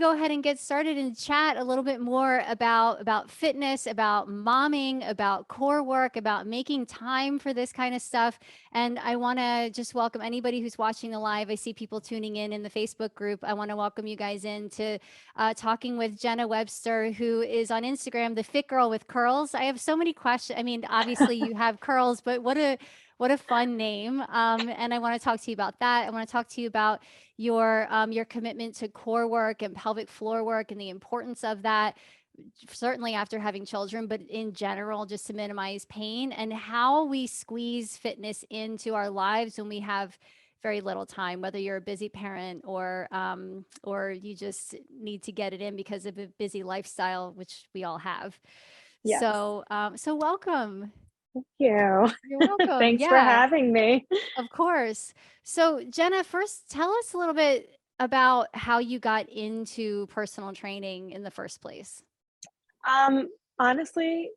Go ahead and get started and chat a little bit more about fitness, about momming, about core work, about making time for this kind of stuff. And I want to just welcome anybody who's watching the live. I see people tuning in the Facebook group. I want to welcome you guys in to talking with Jenna Webster, who is on Instagram, the Fit Girl with Curls. I have so many questions. I mean, obviously you have curls, but what a fun name. And I want to talk to you about that. I want to talk to you about your commitment to core work and pelvic floor work and the importance of that, certainly after having children, but in general, just to minimize pain, and how we squeeze fitness into our lives when we have very little time, whether you're a busy parent or you just need to get it in because of a busy lifestyle, which we all have. Yes. So welcome. Thank you. You're welcome. Thanks for Yeah. having me. Of course. So, Jenna, first tell us a little bit about how you got into personal training in the first place. Um, Honestly,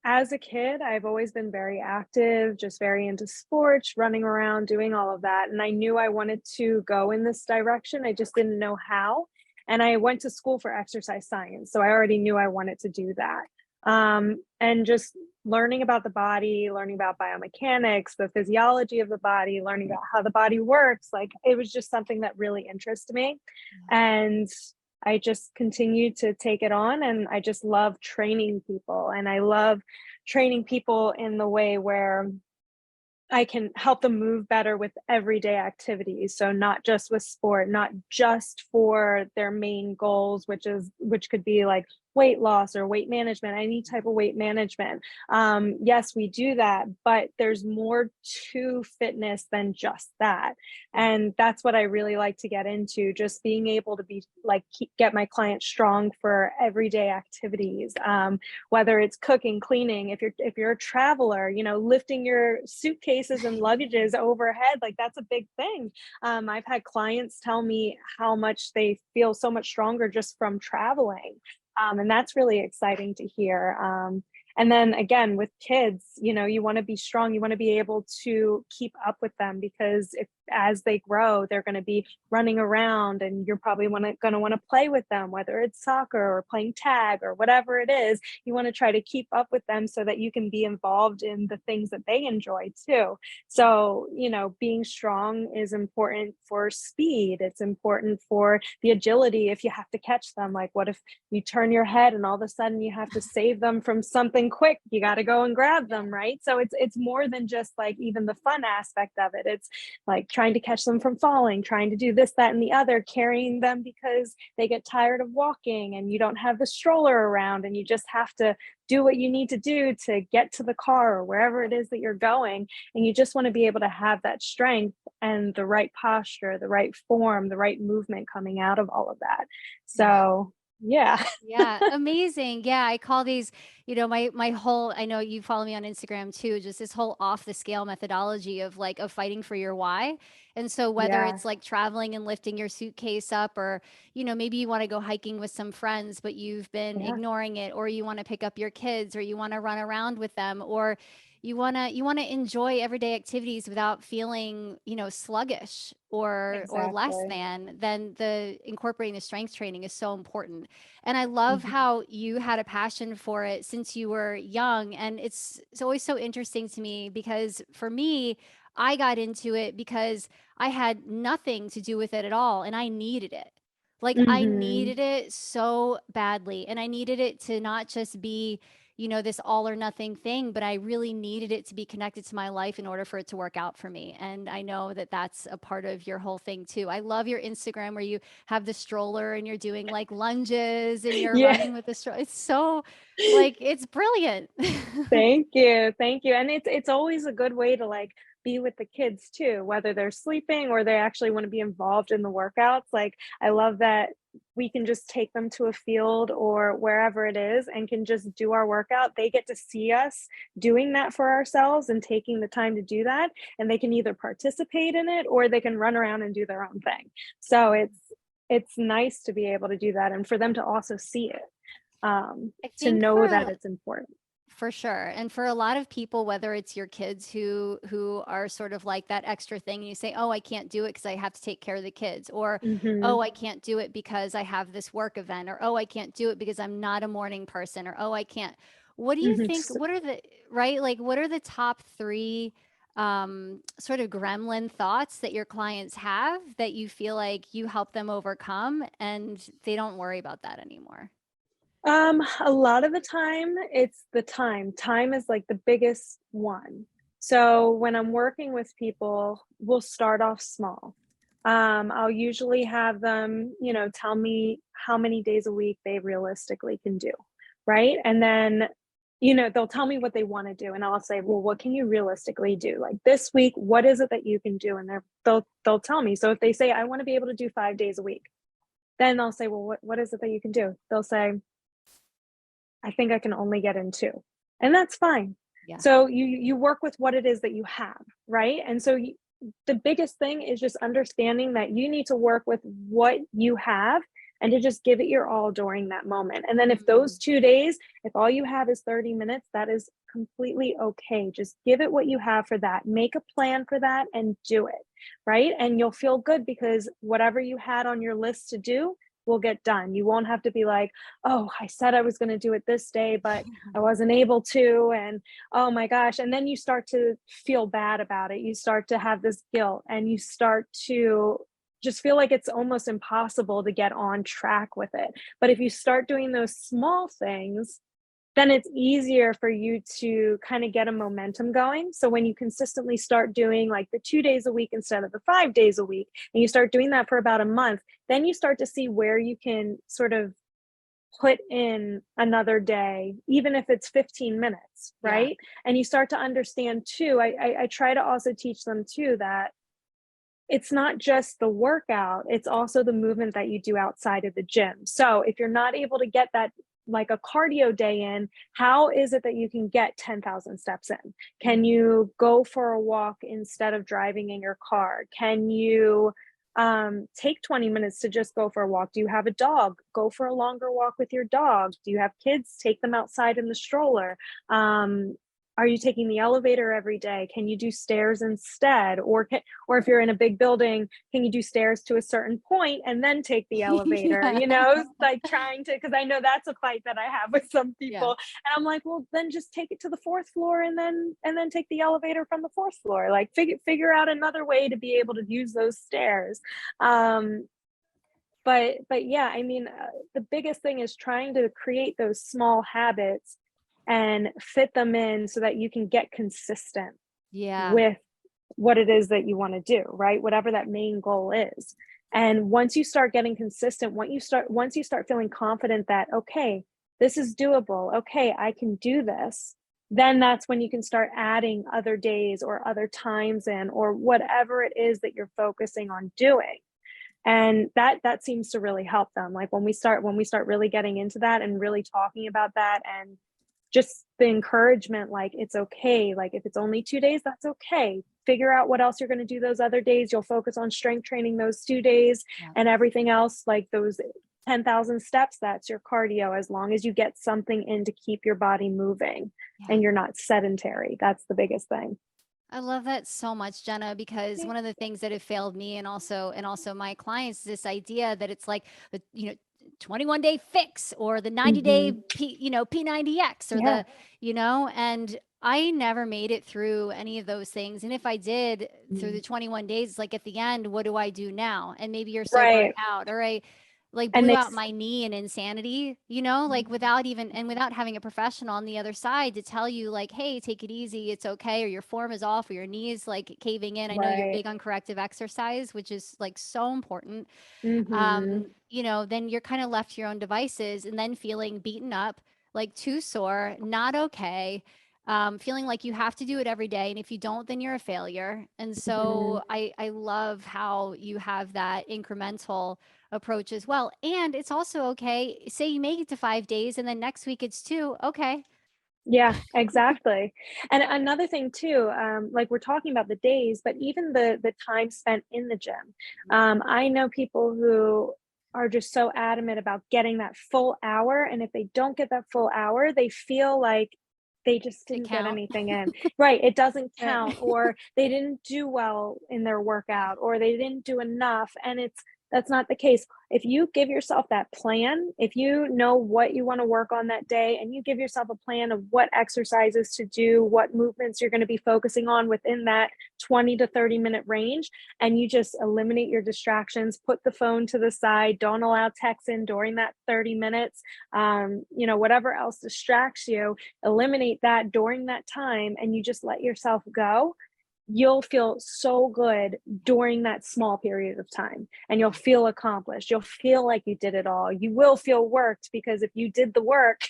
as a kid, I've always been very active, just very into sports, running around, doing all of that. And I knew I wanted to go in this direction. I just didn't know how. And I went to school for exercise science. So I already knew I wanted to do that. And just learning about the body, learning about biomechanics, the physiology of the body, learning about how the body works, like it was just something that really interested me. And I just continued to take it on, and I just love training people, and I love training people in the way where I can help them move better with everyday activities. So not just with sport, not just for their main goals, which could be like weight loss or weight management, any type of weight management. Yes, we do that, but there's more to fitness than just that. And that's what I really like to get into, just being able to be like get my clients strong for everyday activities. Whether it's cooking, cleaning, if you're a traveler, lifting your suitcases and luggages overhead, like that's a big thing. I've had clients tell me how much they feel so much stronger just from traveling. And that's really exciting to hear. And then again, with kids, you want to be strong, you want to be able to keep up with them, because if as they grow, they're going to be running around, and you're probably going to want to play with them, whether it's soccer or playing tag or whatever it is. You want to try to keep up with them so that you can be involved in the things that they enjoy too. So, being strong is important for speed. It's important for the agility if you have to catch them. Like, what if you turn your head and all of a sudden you have to save them from something quick? You got to go and grab Yeah. them, right? So it's more than just like even the fun aspect of it. It's like trying to catch them from falling, trying to do this, that, and the other, carrying them because they get tired of walking and you don't have the stroller around, and you just have to do what you need to do to get to the car or wherever it is that you're going. And you just want to be able to have that strength and the right posture, the right form, the right movement coming out of all of that. Yeah. So, yeah. Yeah, amazing. Yeah, I call these, my whole, I know you follow me on Instagram too, just this whole off the scale methodology of fighting for your why. And so whether Yeah. it's like traveling and lifting your suitcase up, or, maybe you want to go hiking with some friends, but you've been Yeah. ignoring it, or you want to pick up your kids, or you want to run around with them, or you want to enjoy everyday activities without feeling, sluggish or less Exactly. than, then the incorporating the strength training is so important. And I love Mhm. how you had a passion for it since you were young. And it's always so interesting to me because for me, I got into it because I had nothing to do with it at all and I needed it. Like I Mhm. needed it so badly. And I needed it to not just be, this all or nothing thing, but I really needed it to be connected to my life in order for it to work out for me. And I know that that's a part of your whole thing too. I love your Instagram where you have the stroller and you're doing like lunges and you're Yeah. running with the stroller. It's so like it's brilliant. Thank you. Thank you. And it's always a good way to like be with the kids too, whether they're sleeping or they actually want to be involved in the workouts. Like I love that we can just take them to a field or wherever it is and can just do our workout. They get to see us doing that for ourselves and taking the time to do that. And they can either participate in it or they can run around and do their own thing. So it's nice to be able to do that and for them to also see it, I to think know that it's important. For sure. And for a lot of people, whether it's your kids who are sort of like that extra thing, and you say, "Oh, I can't do it because I have to take care of the kids," or Mhm. "Oh, I can't do it because I have this work event," or "Oh, I can't do it because I'm not a morning person," or "Oh, I can't." What do you Mhm. think? What are the right? Like, what are the top three sort of gremlin thoughts that your clients have that you feel like you help them overcome and they don't worry about that anymore? A lot of the time, it's the time. Time is like the biggest one. So when I'm working with people, we'll start off small. I'll usually have them, tell me how many days a week they realistically can do, right? And then, they'll tell me what they want to do, and I'll say, "Well, what can you realistically do? Like this week, what is it that you can do?" And they'll tell me. So if they say, "I want to be able to do 5 days a week," then I'll say, "Well, what is it that you can do?" They'll say, "I think I can only get in 2." And that's fine. Yeah. So you work with what it is that you have, right? And so the biggest thing is just understanding that you need to work with what you have and to just give it your all during that moment. And then if those Mm, 2 days, if all you have is 30 minutes, that is completely okay. Just give it what you have for that. Make a plan for that and do it, right? And you'll feel good because whatever you had on your list to do will get done. You won't have to be like, "Oh, I said I was going to do it this day, but I wasn't able to." And oh my gosh. And then you start to feel bad about it. You start to have this guilt and you start to just feel like it's almost impossible to get on track with it. But if you start doing those small things, then it's easier for you to kind of get a momentum going. So when you consistently start doing like the 2 days a week instead of the 5 days a week, and you start doing that for about a month, then you start to see where you can sort of put in another day, even if it's 15 minutes, yeah. right? And you start to understand too. I try to also teach them too that it's not just the workout, it's also the movement that you do outside of the gym. So if you're not able to get that like a cardio day in, how is it that you can get 10,000 steps in? Can Mhm. you go for a walk instead of driving in your car? Can you take 20 minutes to just go for a walk? Do you have a dog? Go for a longer walk with your dog. Do you have kids? Take them outside in the stroller. Um, are you taking the elevator every day? Can you do stairs instead? Or if you're in a big building, can you do stairs to a certain point and then take the elevator? Yeah. Like trying to, because I know that's a fight that I have with some Yeah. people. And I'm like, well, then just take it to the fourth floor and then take the elevator from the fourth floor. Like figure out another way to be able to use those stairs. Um, but yeah, I mean, the biggest thing is trying to create those small habits and fit them in so that you can get consistent Yeah. with what it is that you want to do, right? Whatever that main goal is. And once you start getting consistent, once you start feeling confident that okay, this is doable, okay, I can do this, then that's when you can start adding other days or other times in or whatever it is that you're focusing on doing. And that seems to really help them. Like when we start really getting into that and really talking about that and just the encouragement, like it's okay, like if it's only 2 days, that's okay. Figure out what else you're going to do those other days. You'll focus on strength training those 2 days, Yeah. and everything else, like those 10,000 steps, that's your cardio, as long as you get something in to keep your body moving Yeah. and you're not sedentary. That's the biggest thing. I love that so much, Jenna, because one of the things that have failed me and also my clients is this idea that it's like the 21-day fix or the 90-day Hmm. P90X or Yeah. and I never made it through any of those things. And if I did through Mm. the 21 days, like at the end, what do I do now? And maybe you're so burnt Right. out, or I like And blew they out my knee in insanity, like without having a professional on the other side to tell you like, hey, take it easy, it's okay, or your form is off, or your knees like caving in. I know you're right. big on corrective exercise, which is like so important. Hmm. Then you're kind of left to your own devices and then feeling beaten up, like too sore, not okay. Feeling like you have to do it every day. And if you don't, then you're a failure. And Hmm. so I love how you have that incremental approach as well. And it's also okay. Say you make it to 5 days and then next week it's two. Okay. Yeah, exactly. And another thing too, like we're talking about the days, but even the time spent in the gym. I know people who are just so adamant about getting that full hour, and if they don't get that full hour, they feel like they just to didn't get count. anything in. Right, it doesn't Right. count, or they didn't do well in their workout, or they didn't do enough, and that's not the case. If you give yourself that plan, if you know what you wanna work on that day and you give yourself a plan of what exercises to do, what movements you're gonna be focusing on within that 20 to 30-minute range, and you just eliminate your distractions, put the phone to the side, don't allow texts in during that 30 minutes, whatever else distracts you, eliminate that during that time, and you just let yourself go, you'll feel so good during that small period of time, and you'll Yeah. feel accomplished. You'll feel like you did it all. You will feel worked because if you did the work,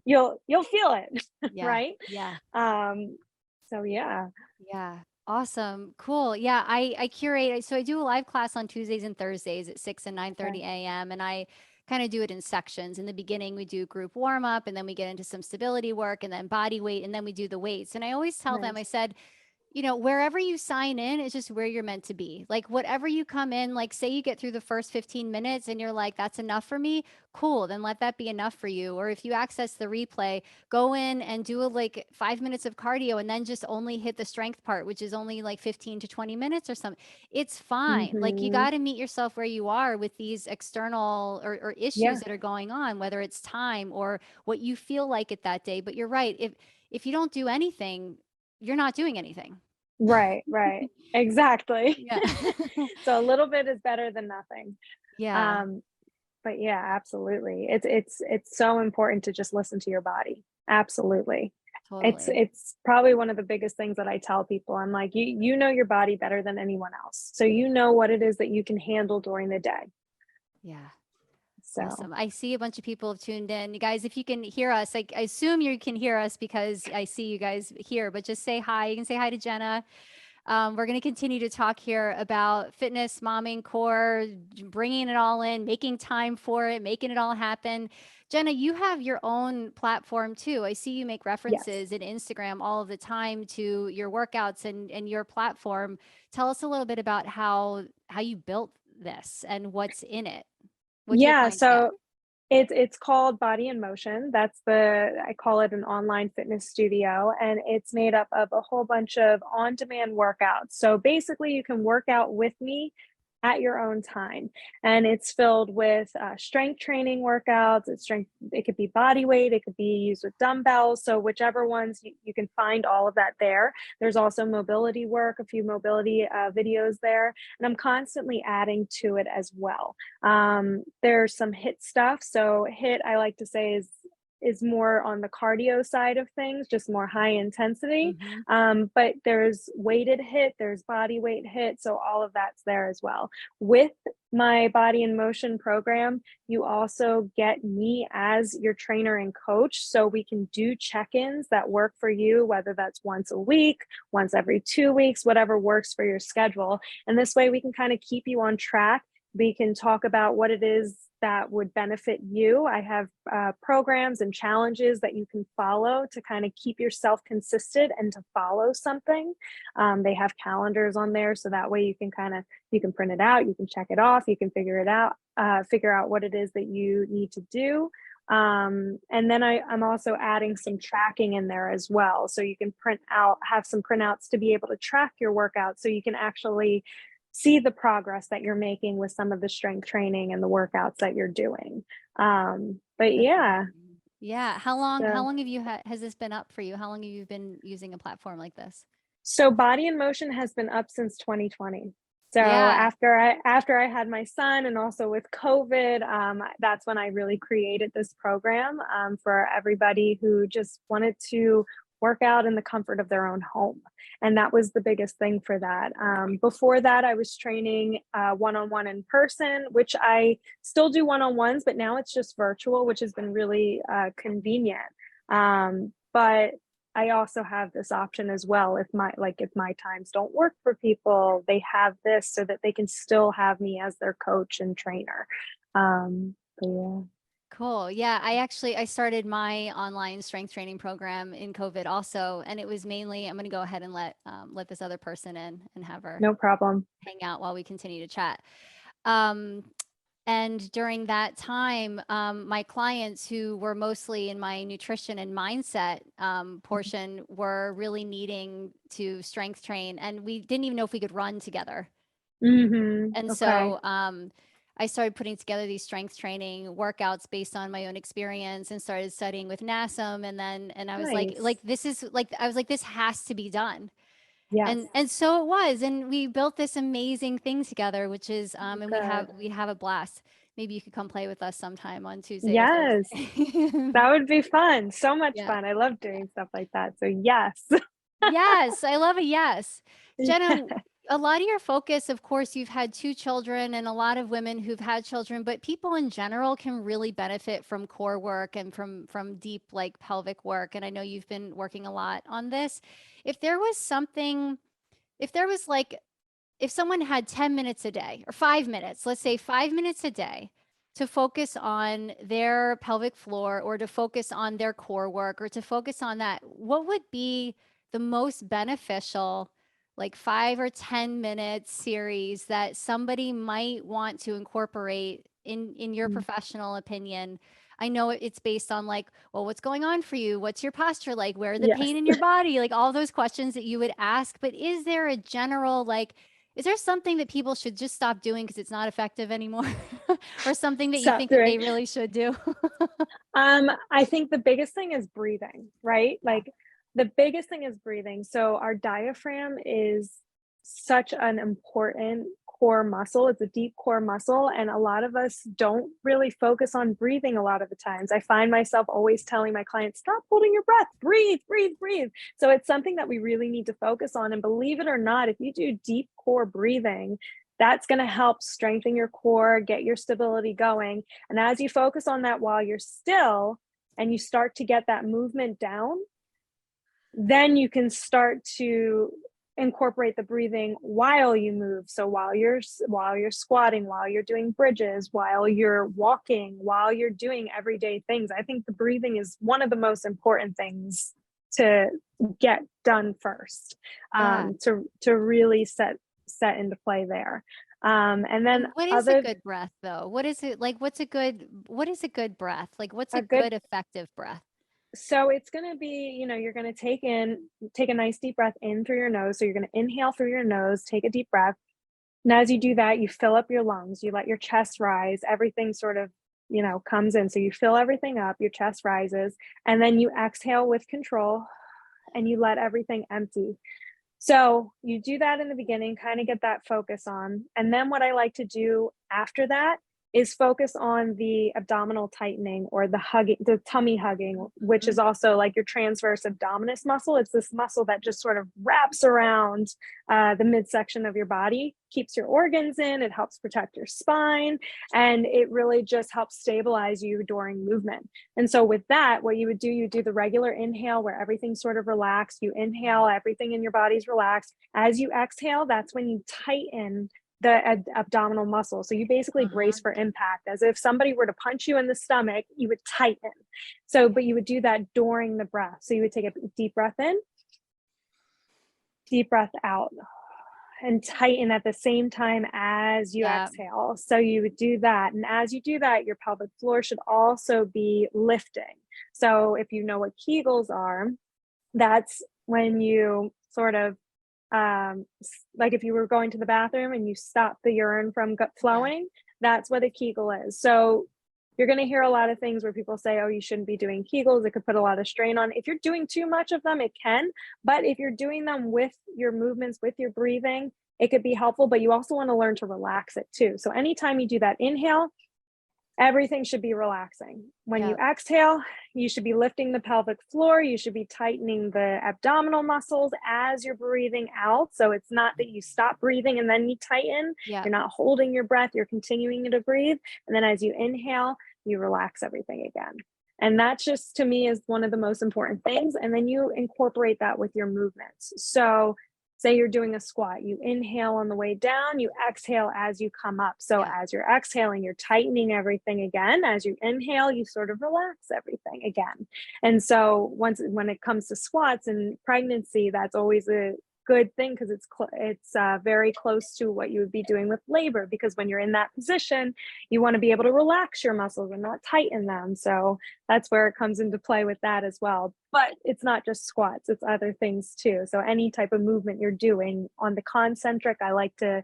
you'll feel it, Yeah. right? Yeah. Um, so yeah. Yeah. Awesome. Cool. Yeah. I curate. So I do a live class on Tuesdays and Thursdays at 6 and Okay. 9:30 a.m. And I kind of do it in sections. In the beginning, we do group warm up, and then we get into some stability work, and then body weight, and then we do the weights. And I always tell them, I Nice. said, wherever you sign in is just where you're meant to be. Like whatever you come in, like say you get through the first 15 minutes and you're like, that's enough for me. Cool. Then let that be enough for you. Or if you access the replay, go in and do like 5 minutes of cardio and then just only hit the strength part, which is only like 15 to 20 minutes or something. It's fine. Like you Mhm. got to meet yourself where you are with these external or issues Yeah. that are going on, whether it's time or what you feel like it that day. But you're right. If you don't do anything, you're not doing anything. Right, right. Exactly. Yeah. So a little bit is better than nothing. Yeah, Um, but yeah, absolutely. It's so important to just listen to your body. Absolutely. totally. It's probably one of the biggest things that I tell people. I'm like, you know your body better than anyone else. So you know what it is that you can handle during the day. Yeah. So, Awesome. I see a bunch of people have tuned in. You guys, if you can hear us, I assume you can hear us because I see you guys here, but just say hi. You can say hi to Jenna. We're going to continue to talk here about fitness, momming, core, bringing it all in, making time for it, making it all happen. Jenna, you have your own platform too. I see you make yes. references in Instagram all of the time to your workouts and your platform. Tell us a little bit about how you built this and what's in it. What do your Yeah, clients get? so it's called Body in Motion. That's the I call it an online fitness studio, and it's made up of a whole bunch of on-demand workouts. So basically, you can work out with me at your own time, and it's filled with strength training workouts. It could be body weight. It could be used with dumbbells. So whichever ones you can find all of that there. There's also mobility work, a few mobility videos there, and I'm constantly adding to it as well. There's some hit stuff. So hit, I like to say, is more on the cardio side of things, just more high intensity. Mm-hmm. But there's weighted hit, there's body weight hit, so all of that's there as well. With my body in motion program, you also get me as your trainer and coach, so we can do check-ins that work for you, whether that's once a week, once every 2 weeks, whatever works for your schedule. And this way we can kind of keep you on track. We can talk about what it is that would benefit you. I have programs and challenges that you can follow to kind of keep yourself consistent and to follow something. They have calendars on there, so that way you can print it out, you can check it off, you can figure out what it is that you need to do. And then I'm also adding some tracking in there as well, so you can have some printouts to be able to track your workout, so you can actually see the progress that you're making with some of the strength training and the workouts that you're doing. But That's yeah, amazing. Yeah. How so long have you has this been up for you? How long have you been using a platform like this? so Body in Motion has been up since 2020. So Yeah. after I had my son and also with COVID, that's when I really created this program for everybody who just wanted to work out in the comfort of their own home. And that was the biggest thing for that. Before that, I was training one on one in person, which I still do one on ones, but now it's just virtual, which has been really convenient. But I also have this option as well. If my times don't work for people, they have this so that they can still have me as their coach and trainer. But yeah. Cool. Yeah, I started my online strength training program in COVID also, and it was mainly I'm going to go ahead and let this other person in and have her No problem. hang out while we continue to chat. Um, And during that time, my clients who were mostly in my nutrition and mindset portion were really needing to strength train, and we didn't even know if we could run together. Mhm. And Okay. so I started putting together these strength training workouts based on my own experience and started studying with NASM. And I was Nice. this is like, I was like, this has to be done. Yes. And so it was, and we built this amazing thing together, which is, and Good. we have a blast. Maybe you could come play with us sometime on Tuesday or Yes. Thursday. That would be fun. So much Yeah. fun. I love doing stuff like that. So yes. Yes, I love a yes. Jenna, Yeah. a lot of your focus, of course, you've had 2 children and a lot of women who've had children, but people in general can really benefit from core work and from deep like pelvic work. And I know you've been working a lot on this. If there was something, if there was like if someone had 10 minutes a day or 5 minutes, let's say 5 minutes a day to focus on their pelvic floor or to focus on their core work or to focus on that, what would be the most beneficial, like 5 or 10 minute series that somebody might want to incorporate in your Mm. professional opinion? I know it's based on like, well, what's going on for you? What's your posture like? Where are the Yes. pain in your body? Like all those questions that you would ask. But is there a general like, is there something that people should just stop doing because it's not effective anymore? Or something that you Stop think that doing. they really should do? I think the biggest thing is breathing, right? Yeah. Like the biggest thing is breathing. So our diaphragm is such an important core muscle. It's a deep core muscle. And a lot of us don't really focus on breathing a lot of the times. I find myself always telling my clients, stop holding your breath, breathe, breathe, breathe. So it's something that we really need to focus on. And believe it or not, if you do deep core breathing, that's going to help strengthen your core, get your stability going. And as you focus on that while you're still and you start to get that movement down, then you can start to incorporate the breathing while you move. So while you're squatting, while you're doing bridges, while you're walking, while you're doing everyday things. I think the breathing is one of the most important things to get done first, Yeah. to really set into play there. And then And what is a other good breath though? What is it like? What is a good breath? Like, what's a a good good effective breath? So it's going to be, you're going to take a nice deep breath in through your nose. So you're going to inhale through your nose, take a deep breath. And as you do that, you fill up your lungs, you let your chest rise, everything sort of, comes in. So you fill everything up, your chest rises, and then you exhale with control and you let everything empty. So you do that in the beginning, kind of get that focus on. And then what I like to do after that is focus on the abdominal tightening or the hugging, the tummy hugging, which Mhm. is also like your transverse abdominis muscle. It's this muscle that just sort of wraps around the midsection of your body, keeps your organs in, it helps protect your spine, and it really just helps stabilize you during movement. And so with that, what you do the regular inhale where everything's sort of relaxed. You inhale, everything in your body's relaxed. As you exhale, that's when you tighten the abdominal muscle. So you basically brace Uh-huh. for impact. As if somebody were to punch you in the stomach, you would tighten. So, but you would do that during the breath. So you would take a deep breath in, deep breath out, and tighten at the same time as you Yeah. exhale. So you would do that. And as you do that, your pelvic floor should also be lifting. So if you know what Kegels are, that's when you sort of like if you were going to the bathroom and you stop the urine from Yeah. flowing, that's what a Kegel is. So you're going to hear a lot of things where people say, oh, you shouldn't be doing Kegels. It could put a lot of strain on. If you're doing too much of them, it can. But if you're doing them with your movements, with your breathing, it could be helpful. But you also want to learn to relax it too. So anytime you do that inhale, everything should be relaxing. When you Yeah. exhale, you should be lifting the pelvic floor. You should be tightening the abdominal muscles as you're breathing out. So it's not that you stop breathing and then you tighten. Yeah. You're not holding your breath, you're continuing to breathe. And then as you inhale, you relax everything again. And that just to me is one of the most important things. And then you incorporate that with your movements. So say you're doing a squat, you inhale on the way down, you exhale as you come up. So Yeah. as you're exhaling, you're tightening everything again. As you inhale, you sort of relax everything again. And so when it comes to squats and pregnancy, that's always good thing because it's very close to what you would be doing with labor. Because when you're in that position, you want to be able to relax your muscles and not tighten them. So that's where it comes into play with that as well. But it's not just squats; it's other things too. So any type of movement you're doing on the concentric, I like to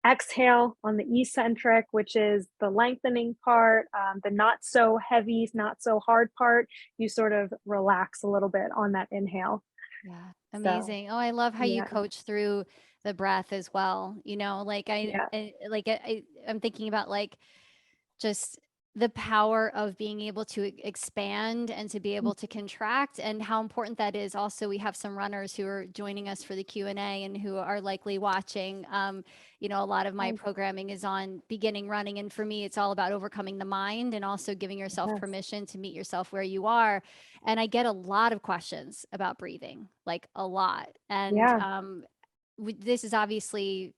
exhale on the eccentric, which is the lengthening part, the not so heavy, not so hard part. You sort of relax a little bit on that inhale. Yeah, So, amazing. Oh, I love how you yeah, coach through the breath as well. You know, like yeah, I'm thinking about like just the power of being able to expand and to be able to contract and how important that is. Also, we have some runners who are joining us for the Q&A and who are likely watching. You know, a lot of my nice. programming is on beginning running. And for me, it's all about overcoming the mind and also giving yourself Yes. permission to meet yourself where you are. And I get a lot of questions about breathing, like a lot. And Yeah, this is obviously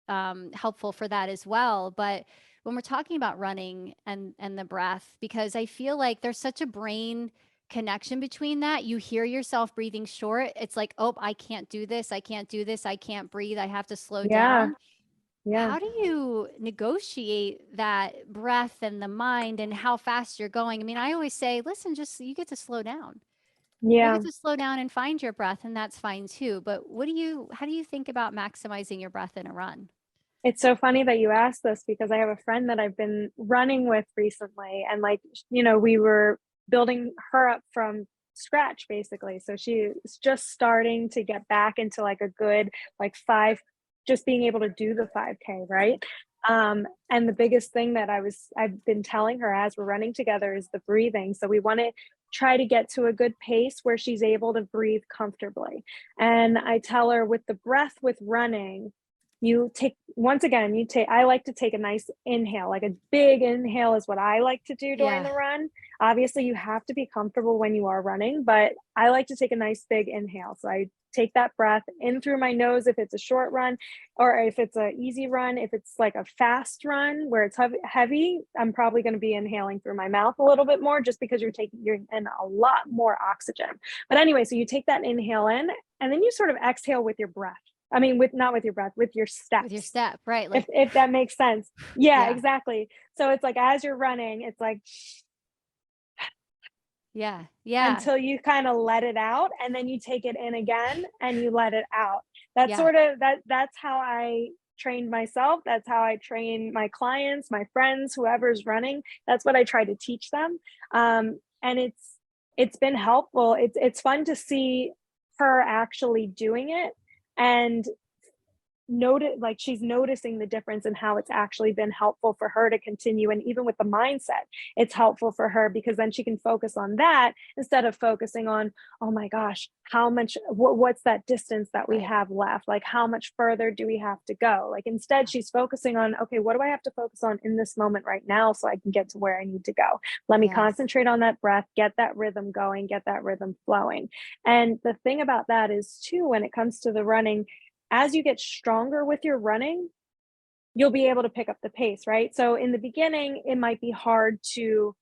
helpful for that as well. But when we're talking about running and the breath, because I feel like there's such a brain connection between that. You hear yourself breathing short. It's like, oh, I can't do this. I can't do this. I can't breathe. I have to slow yeah, down. yeah, How do you negotiate that breath and the mind and how fast you're going? I mean, I always say, listen, just you get to slow down. You yeah. get to slow down and find your breath, and that's fine too. But how do you think about maximizing your breath in a run? It's so funny that you asked this because I have a friend that I've been running with recently, and like, we were building her up from scratch basically. So she's just starting to get back into like a good like five, just being able to do the 5K, right? And the biggest thing that I've been telling her as we're running together is the breathing. So we want to try to get to a good pace where she's able to breathe comfortably. And I tell her with the breath with running, you take once again, you take I like to take a nice inhale, like a big inhale is what I like to do during Yeah. the run. Obviously, you have to be comfortable when you are running, but I like to take a nice big inhale. So I take that breath in through my nose if it's a short run, or if it's a easy run. If it's like a fast run where it's heavy, I'm probably going to be inhaling through my mouth a little bit more just because you're in a lot more oxygen. But anyway, so you take that inhale in and then you sort of exhale with your breath. I mean, with not with your breath, with your With your steps, step, right? if Like, if that makes sense. Yeah, yeah, exactly. So it's like as you're running, it's like yeah, yeah, until you kind of let it out, and then you take it in again and you let it out. yeah, That's how I trained myself. That's how I train my clients, my friends, whoever's running. That's what I try to teach them. And it's been helpful. It's fun to see her actually doing it and notice like she's noticing the difference in how it's actually been helpful for her to continue. And even with the mindset, it's helpful for her because then she can focus on that instead of focusing on, oh my gosh, what's that distance that we right. have left, like how much further do we have to go. Like instead she's focusing on, okay, what do I have to focus on in this moment right now so I can get to where I need to go. Let me Yes. concentrate on that breath, get that rhythm going, get that rhythm flowing. And the thing about that is too, when it comes to the running, as you get stronger with your running, you'll be able to pick up the pace, right? So in the beginning, it might be hard to,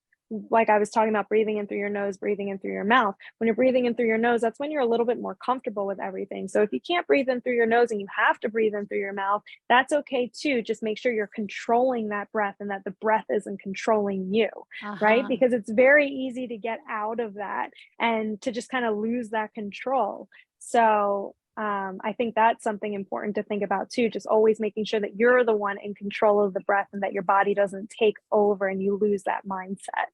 like I was talking about, breathing in through your nose, breathing in through your mouth. When you're breathing in through your nose, that's when you're a little bit more comfortable with everything. So if you can't breathe in through your nose and you have to breathe in through your mouth, that's okay too. Just make sure you're controlling that breath and that the breath isn't controlling you, right? Uh-huh. Because it's very easy to get out of that and to just kind of lose that control. So I think that's something important to think about too. Just always making sure that you're the one in control of the breath and that your body doesn't take over and you lose that mindset.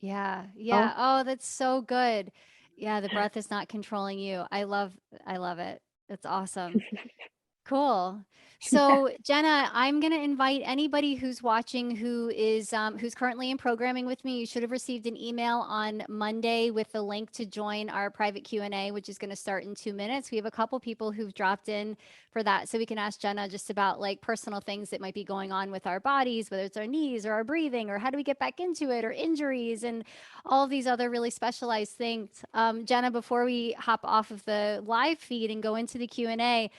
Yeah. Oh, Yeah. Oh, that's so good. Yeah, the breath is not controlling you. I love it. It's awesome. Cool. yeah. So, Jenna, I'm going to invite anybody who's watching who's currently in programming with me. You should have received an email on Monday with the link to join our private Q&A, which is going to start in 2 minutes. We have a couple people who've dropped in for that, so we can ask Jenna just about like personal things that might be going on with our bodies, whether it's our knees or our breathing or how do we get back into it or injuries and all of these other really specialized things. Jenna, before we hop off of the live feed and go into the Q&A,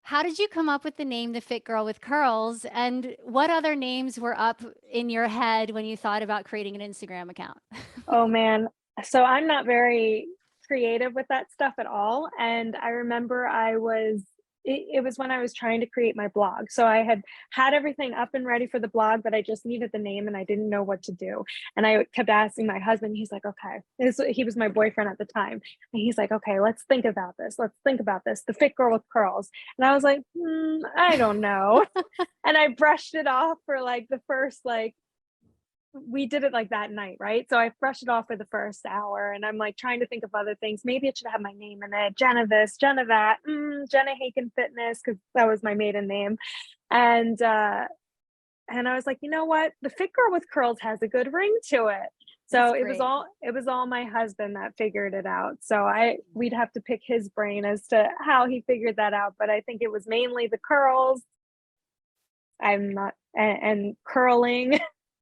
how did you come up with the name The Fit Girl with Curls? And what other names were up in your head when you thought about creating an Instagram account? Oh man. So I'm not very creative with that stuff at all. And I remember I was it was when I was trying to create my blog. So I had everything up and ready for the blog, but I just needed the name and I didn't know what to do. And I kept asking my husband, he's like, okay, he was my boyfriend at the time. And he's like, okay, let's think about this. Let's think about this. The fit girl with curls. And I was like, I don't know. And I brushed it off for like the first, like, we did it like that night, right? So I brushed it off for the first hour and I'm like trying to think of other things. Maybe it should have my name in it. Jenna this, Jenna that, Jenna Haken Fitness, because that was my maiden name. And and I was like, you know what? The fit girl with curls has a good ring to it. That's So great. it was all my husband that figured it out. So we'd have to pick his brain as to how he figured that out. But I think it was mainly the curls. I'm not and curling.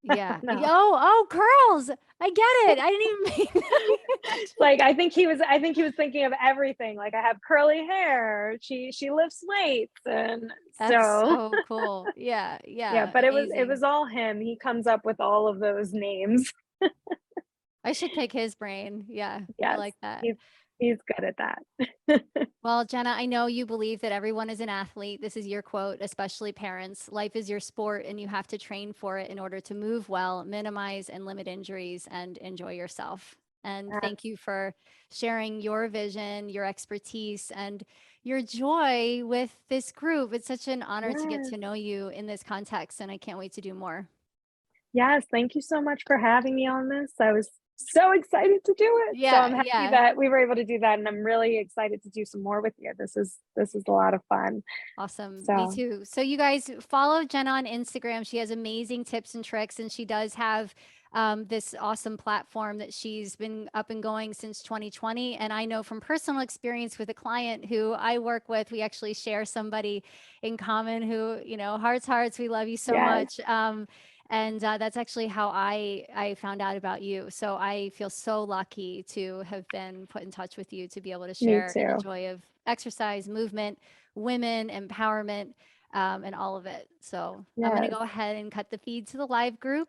Yeah. No. Oh, curls. I get it. I didn't even Like, I think he was thinking of everything, like, I have curly hair, she lifts weights, and That's so so cool. Yeah, yeah, yeah, but it amazing. was all him, he comes up with all of those names. I should pick his brain. Yeah, I Yes, like that. he's he's good at that. Well, Jenna, I know you believe that everyone is an athlete. This is your quote, especially parents. Life is your sport, and you have to train for it in order to move well, minimize and limit injuries, and enjoy yourself. And Yes, thank you for sharing your vision, your expertise, and your joy with this group. It's such an honor to get yes, to know you in this context, and I can't wait to do more. yes, thank you so much for having me on this, I was so excited to do it, so Yeah, I'm happy yeah. that we were able to do that, and I'm really excited to do some more with you, this is a lot of fun, Awesome. Me so, too. So you guys follow Jenna on Instagram. She has amazing tips and tricks, and she does have this awesome platform that she's been up and going since 2020. And I know from personal experience with a client who I work with, we actually share somebody in common who, hearts, we love you so yes, much. And that's actually how I found out about you. So I feel so lucky to have been put in touch with you to be able to me share in the too, joy of exercise, movement, women, empowerment, and all of it. So I'm going to yes. go ahead and cut the feed to the live group